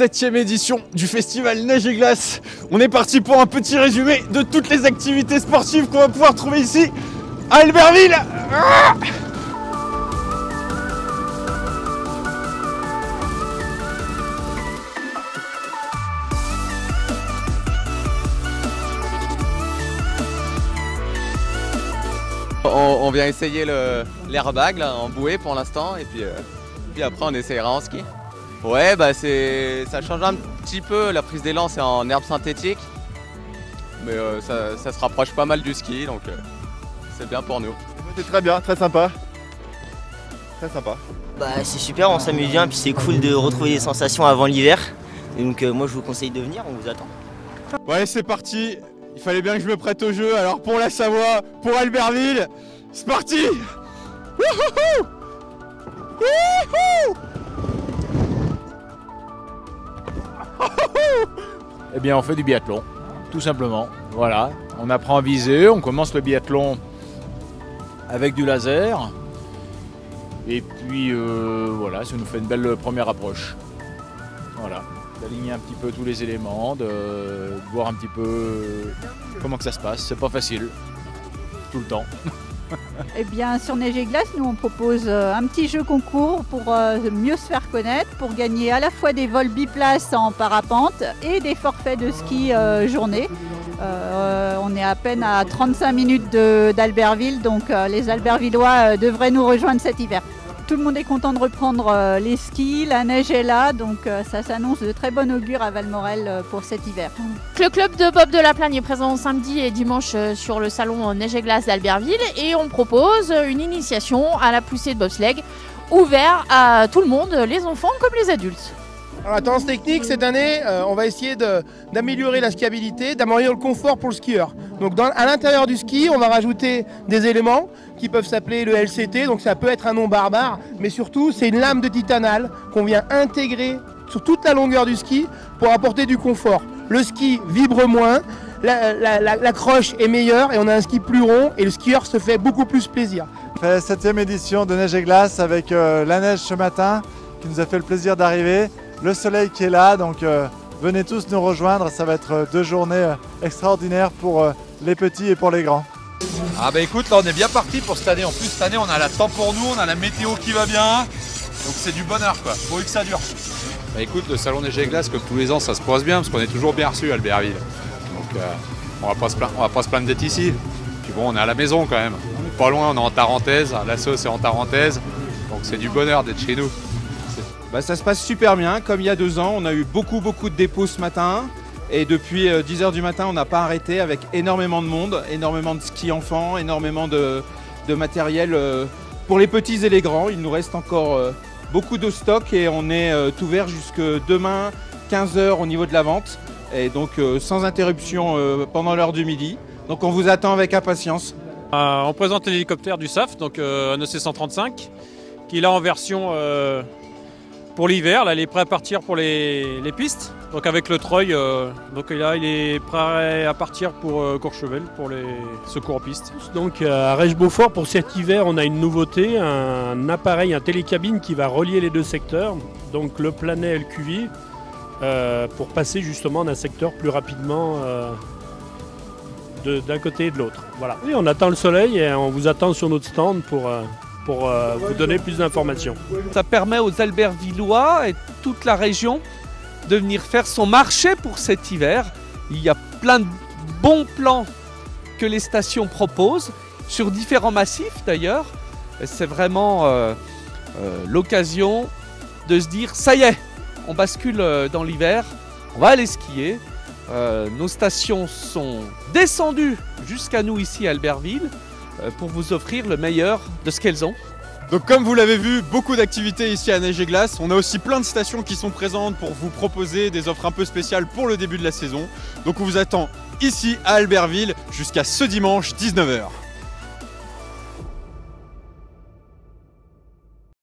7e édition du festival Neige et Glace. On est parti pour un petit résumé de toutes les activités sportives qu'on va pouvoir trouver ici à Albertville. On vient essayer l'airbag là, en bouée pour l'instant et puis après on essayera en ski. Ouais, bah ça change un petit peu, la prise d'élan c'est en herbe synthétique, mais ça se rapproche pas mal du ski, donc c'est bien pour nous. C'est très bien, très sympa. Très sympa. Bah c'est super, on s'amuse bien, puis c'est cool de retrouver des sensations avant l'hiver. Donc moi je vous conseille de venir, on vous attend. Ouais, c'est parti. Il fallait bien que je me prête au jeu, alors pour la Savoie, pour Albertville, c'est parti. Wouhou! Wouhou! Eh bien on fait du biathlon, tout simplement. Voilà, on apprend à viser, on commence le biathlon avec du laser. Et puis voilà, ça nous fait une belle première approche. Voilà, d'aligner un petit peu tous les éléments, de voir un petit peu comment que ça se passe. C'est pas facile, tout le temps. Eh bien, sur Neige et Glace, nous on propose un petit jeu concours pour mieux se faire connaître, pour gagner à la fois des vols biplaces en parapente et des forfaits de ski journée. On est à peine à 35 minutes d'Albertville, donc les Albertvillois devraient nous rejoindre cet hiver. Tout le monde est content de reprendre les skis, la neige est là, donc ça s'annonce de très bon augure à Valmorel pour cet hiver. Le club de Bob de la Plagne est présent samedi et dimanche sur le salon Neige et Glace d'Albertville et on propose une initiation à la poussée de bobsleigh ouvert à tout le monde, les enfants comme les adultes. Alors, la tendance technique cette année, on va essayer d'améliorer la skiabilité, d'améliorer le confort pour le skieur. Donc à l'intérieur du ski, on va rajouter des éléments qui peuvent s'appeler le LCT, donc ça peut être un nom barbare, mais surtout c'est une lame de titanal qu'on vient intégrer sur toute la longueur du ski pour apporter du confort. Le ski vibre moins, la croche est meilleure et on a un ski plus rond et le skieur se fait beaucoup plus plaisir. On fait la 7e édition de Neige et Glace avec la neige ce matin qui nous a fait le plaisir d'arriver. Le soleil qui est là, donc venez tous nous rejoindre, ça va être 2 journées extraordinaires pour les petits et pour les grands. Ah bah écoute, là on est bien parti pour cette année. En plus cette année on a la temps pour nous, on a la météo qui va bien, donc c'est du bonheur quoi, pourvu que ça dure. Bah écoute, le salon Neige et Glace comme tous les ans ça se passe bien parce qu'on est toujours bien reçus à Albertville. Donc on va pas se plaindre d'être ici. Puis bon, on est à la maison quand même, on est pas loin, on est en Tarentaise, l'assaut c'est en Tarentaise, donc c'est du bonheur d'être chez nous. Bah, ça se passe super bien, comme il y a 2 ans, on a eu beaucoup de dépôts ce matin et depuis 10 h du matin on n'a pas arrêté avec énormément de monde, énormément de skis enfants, énormément de matériel pour les petits et les grands. Il nous reste encore beaucoup de stock et on est ouvert jusque demain 15 h au niveau de la vente et donc sans interruption pendant l'heure du midi. Donc on vous attend avec impatience. On présente l'hélicoptère du SAF, donc un EC135 qui est là en version pour l'hiver, là il est prêt à partir pour les pistes, donc avec le treuil, donc là il est prêt à partir pour Courchevel, pour les secours en piste. Donc à Reich-Beaufort pour cet hiver on a une nouveauté, un appareil, un télécabine qui va relier les 2 secteurs, donc le Planet et le QV, pour passer justement d'un secteur plus rapidement d'un côté et de l'autre. Voilà. Oui, on attend le soleil et on vous attend sur notre stand pour vous donner plus d'informations. Ça permet aux Albertvillois et toute la région de venir faire son marché pour cet hiver. Il y a plein de bons plans que les stations proposent, sur différents massifs d'ailleurs. C'est vraiment l'occasion de se dire, ça y est, on bascule dans l'hiver, on va aller skier. Nos stations sont descendues jusqu'à nous ici à Albertville, pour vous offrir le meilleur de ce qu'elles ont. Donc comme vous l'avez vu, beaucoup d'activités ici à Neige et Glace. On a aussi plein de stations qui sont présentes pour vous proposer des offres un peu spéciales pour le début de la saison. Donc on vous attend ici à Albertville jusqu'à ce dimanche 19 h.